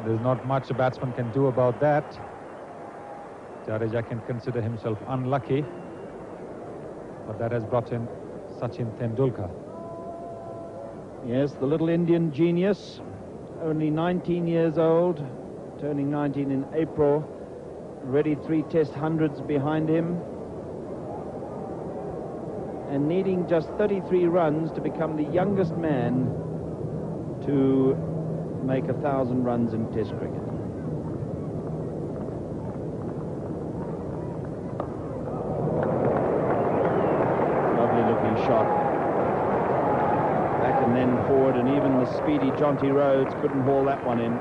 There's not much a batsman can do about that. Jadeja can consider himself unlucky, but that has brought in Sachin Tendulkar. Yes, the little Indian genius, only 19 years old, turning 19 in April, already 3 Test hundreds behind him, and needing just 33 runs to become the youngest man to make 1,000 runs in Test cricket. Lovely looking shot. Back and then forward, and even the speedy Jonty Rhodes couldn't haul that one in.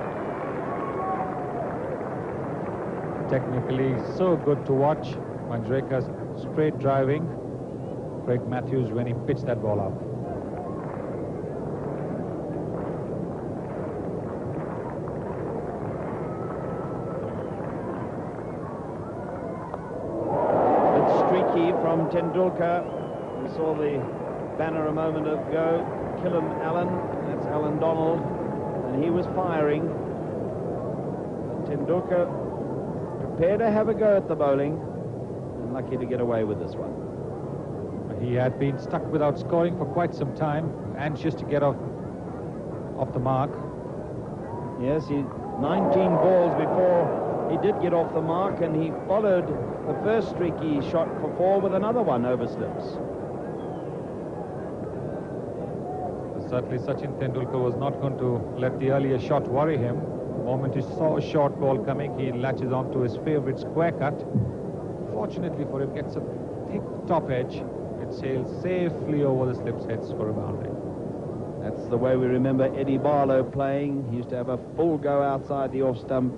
Technically so good to watch. Manjrekar's straight driving. Craig Matthews when he pitched that ball up. It's streaky from Tendulkar. We saw the banner a moment ago. Kill him, Allen. That's Alan Donald. And he was firing. But Tendulkar prepared to have a go at the bowling. And lucky to get away with this one. He had been stuck without scoring for quite some time, anxious to get off the mark. Yes, 19 balls before he did get off the mark, and he followed the first streaky shot for 4 with another one over slips. Certainly Sachin Tendulkar was not going to let the earlier shot worry him. The moment he saw a short ball coming, he latches on to his favorite square cut. Fortunately for him, gets a thick top edge. It sails safely over the slips heads for a boundary. That's the way we remember Eddie Barlow playing. He used to have a full go outside the off stump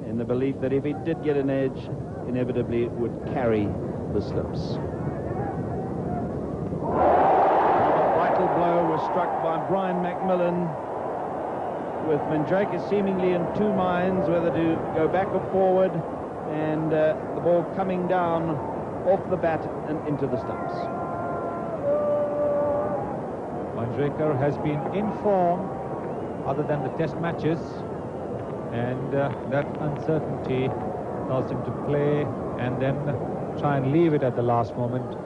in the belief that if he did get an edge, inevitably it would carry the slips. Another vital blow was struck by Brian McMillan, with Manjrekar seemingly in 2 minds whether to go back or forward, and the ball coming down off the bat and into the stumps. Manjrekar has been in form other than the Test matches, and that uncertainty caused him to play and then try and leave it at the last moment.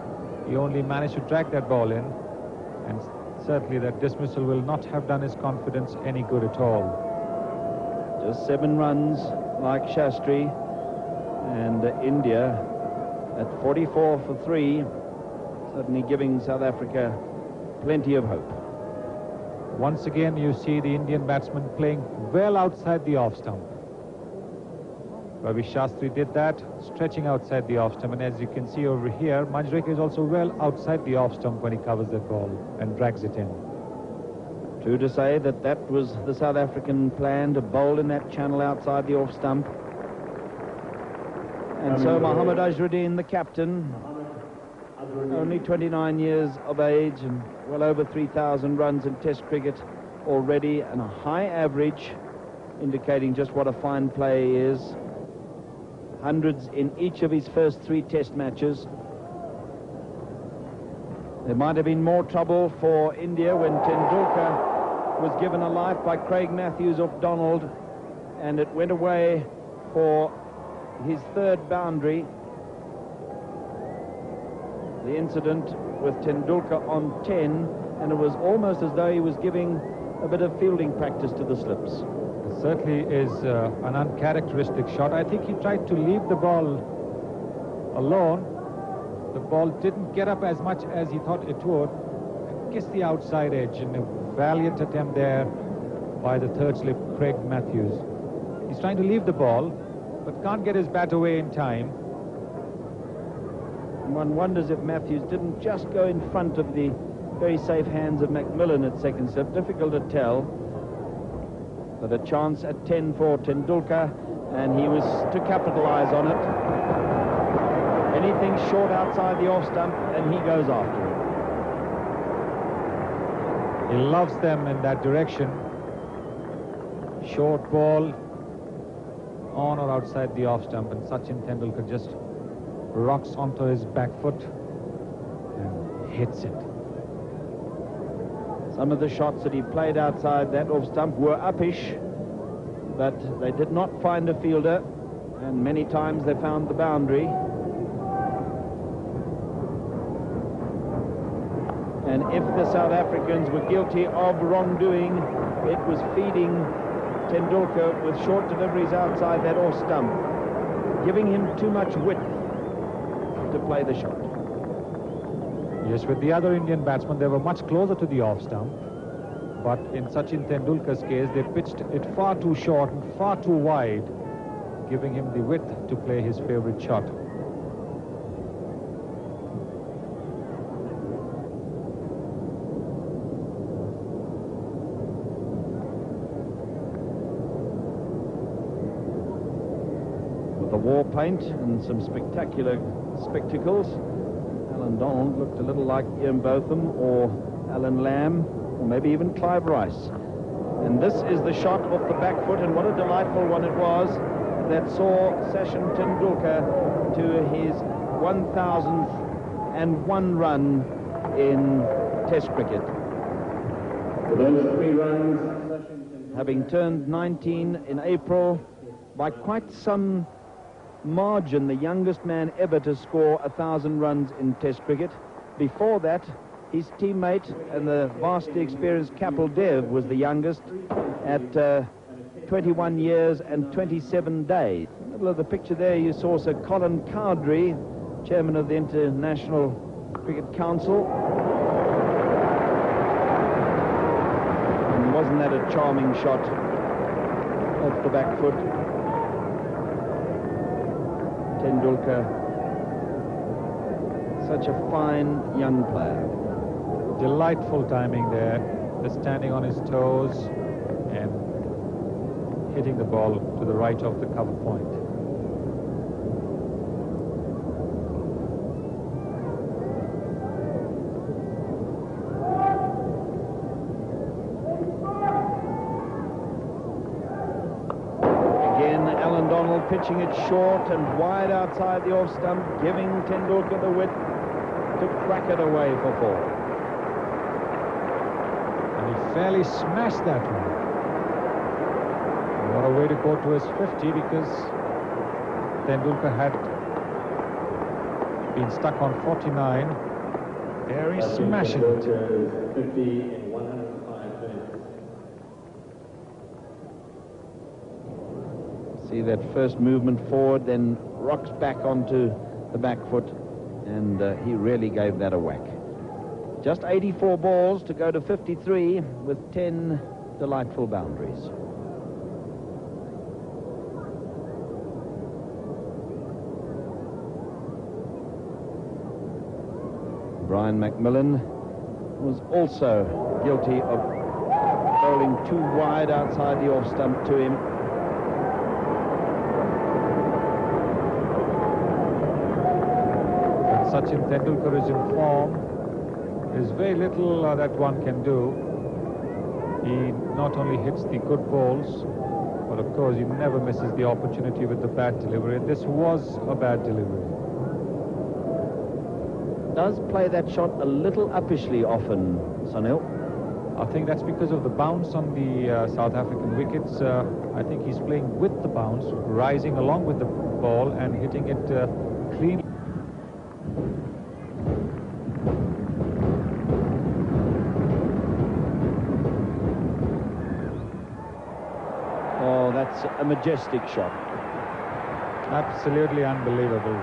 He only managed to drag that ball in, and certainly that dismissal will not have done his confidence any good at all. Just 7 runs like Shastri, and India at 44 for 3, certainly giving South Africa plenty of hope. Once again, you see the Indian batsman playing well outside the off stump. Ravi Shastri did that, stretching outside the off stump, and as you can see over here, Manjrekar is also well outside the off stump when he covers that ball and drags it in. True to say that that was the South African plan, to bowl in that channel outside the off stump. And so Mohammad Azharuddin, the captain, only 29 years of age and well over 3,000 runs in Test cricket already, and a high average, indicating just what a fine play he is. Hundreds in each of his first 3 Test matches. There might have been more trouble for India when Tendulkar was given a life by Craig Matthews off Donald, and it went away for his 3rd boundary. The incident with Tendulkar on 10, and it was almost as though he was giving a bit of fielding practice to the slips. It certainly is an uncharacteristic shot. I think he tried to leave the ball alone. The ball didn't get up as much as he thought it would. Kissed the outside edge, and a valiant attempt there by the 3rd slip, Craig Matthews. He's trying to leave the ball, but can't get his bat away in time. One wonders if Matthews didn't just go in front of the very safe hands of McMillan at 2nd slip. Difficult to tell. But a chance at 10 for Tendulkar, and he was to capitalize on it. Anything short outside the off stump, and he goes after it. He loves them in that direction. Short ball on or outside the off stump, and Sachin Tendulkar just rocks onto his back foot and hits it. Some of the shots that he played outside that off stump were uppish, but they did not find a fielder, and many times they found the boundary. And if the South Africans were guilty of wrongdoing, it was feeding Tendulkar with short deliveries outside that off stump, giving him too much width to play the shot. Yes, with the other Indian batsmen, they were much closer to the off stump. But in Sachin Tendulkar's case, they pitched it far too short and far too wide, giving him the width to play his favorite shot. With the war paint and some spectacular spectacles, Alan Donald looked a little like Ian Botham or Alan Lamb, or maybe even Clive Rice. And this is the shot off the back foot, and what a delightful one it was that saw Sachin Tendulkar to his 1,001 run in Test cricket. For those 3 runs, having turned 19 in April, by quite some margin, the youngest man ever to score 1,000 runs in Test cricket. Before that, his teammate and the vastly experienced Kapil Dev was the youngest at 21 years and 27 days. In the middle of the picture there, you saw Sir Colin Cowdrey, chairman of the International Cricket Council. And wasn't that a charming shot off the back foot? Tendulkar, such a fine young player. Delightful timing there, just standing on his toes and hitting the ball to the right of the cover point. Again, Alan Donald pitching it short and wide outside the off stump, giving Tendulkar the width to crack it away for 4. Fairly smashed that one. What a way to go to his 50, because Tendulkar had been stuck on 49. There he's smashing it. 50 in 105 minutes. See that first movement forward, then rocks back onto the back foot, and he really gave that a whack. Just 84 balls to go to 53 with 10 delightful boundaries. Brian McMillan was also guilty of bowling too wide outside the off stump to him. When Sachin Tendulkar is in form, there's very little that one can do. He not only hits the good balls, but of course he never misses the opportunity with the bad delivery. And this was a bad delivery. Does play that shot a little uppishly often, Sunil. I think that's because of the bounce on the South African wickets. I think he's playing with the bounce, rising along with the ball and hitting it clean. Oh, that's a majestic shot. Absolutely unbelievable.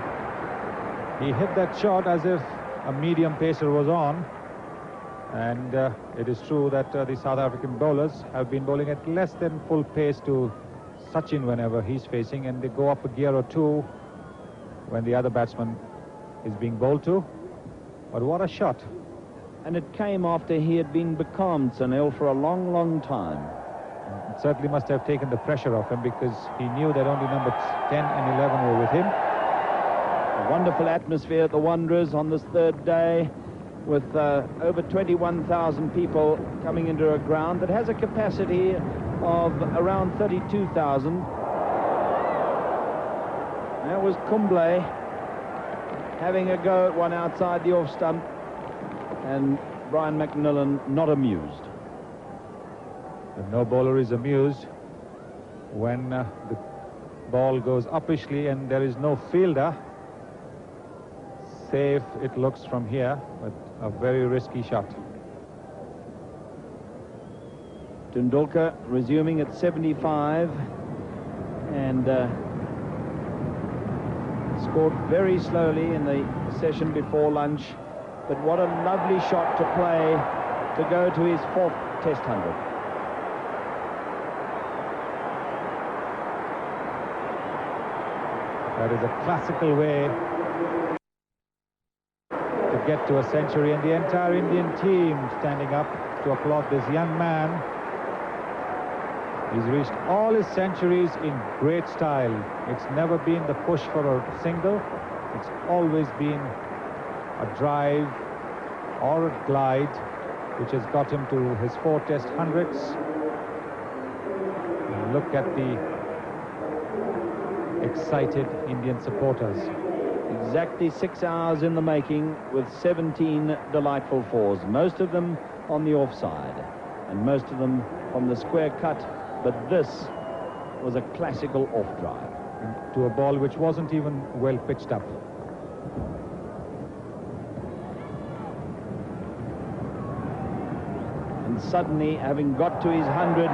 He hit that shot as if a medium pacer was on. And it is true that the South African bowlers have been bowling at less than full pace to Sachin whenever he's facing, and they go up a gear or two when the other batsman is being bowled to. But what a shot. And it came after he had been becalmed, Sunil, for a long, long time. It certainly must have taken the pressure off him, because he knew that only number 10 and 11 were with him. A wonderful atmosphere at the Wanderers on this 3rd day, with over 21,000 people coming into a ground that has a capacity of around 32,000. That was Kumble having a go at one outside the off stump, and Brian McMillan not amused. But no bowler is amused. when the ball goes uppishly and there is no fielder. Safe it looks from here, but a very risky shot. Tendulkar resuming at 75 and scored very slowly in the session before lunch, but what a lovely shot to play to go to his 4th Test 100. That is a classical way to get to a century, and the entire Indian team standing up to applaud this young man. He's reached all his centuries in great style. It's never been the push for a single. It's always been a drive or a glide which has got him to his 4 Test 100s. Look at the excited Indian supporters. Exactly 6 hours in the making with 17 delightful fours, most of them on the offside and most of them from the square cut, but this was a classical off drive. To a ball which wasn't even well pitched up. And suddenly, having got to his 100,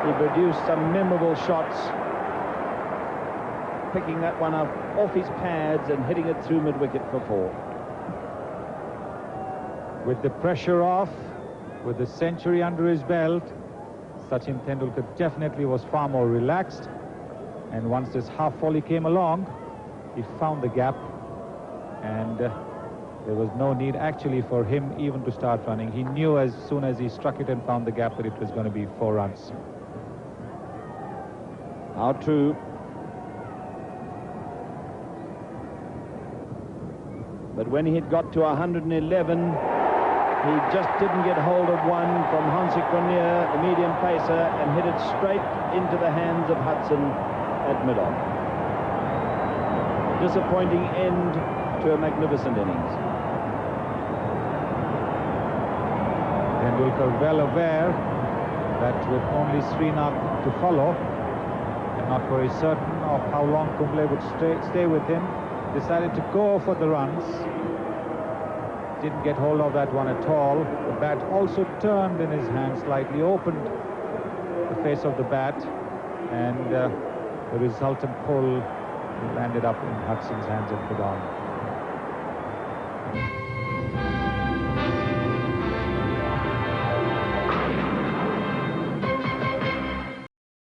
he produced some memorable shots, picking that one up off his pads and hitting it through mid-wicket for 4. With the pressure off, with the century under his belt, Sachin Tendulkar definitely was far more relaxed, and once this half volley came along, he found the gap, and there was no need actually for him even to start running. He knew as soon as he struck it and found the gap that it was going to be 4 runs. How true. But when he had got to 111, he just didn't get hold of one from Hansi Cronje, the medium pacer, and hit it straight into the hands of Hudson at mid-on. Disappointing end to a magnificent innings. Tendulkar well aware that with only Srinath to follow, and not very certain of how long Kumble would stay with him, decided to go for the runs. Didn't get hold of that one at all. The bat also turned in his hand, slightly opened the face of the bat, and the resultant pull landed up in Hudson's hands at mid-on.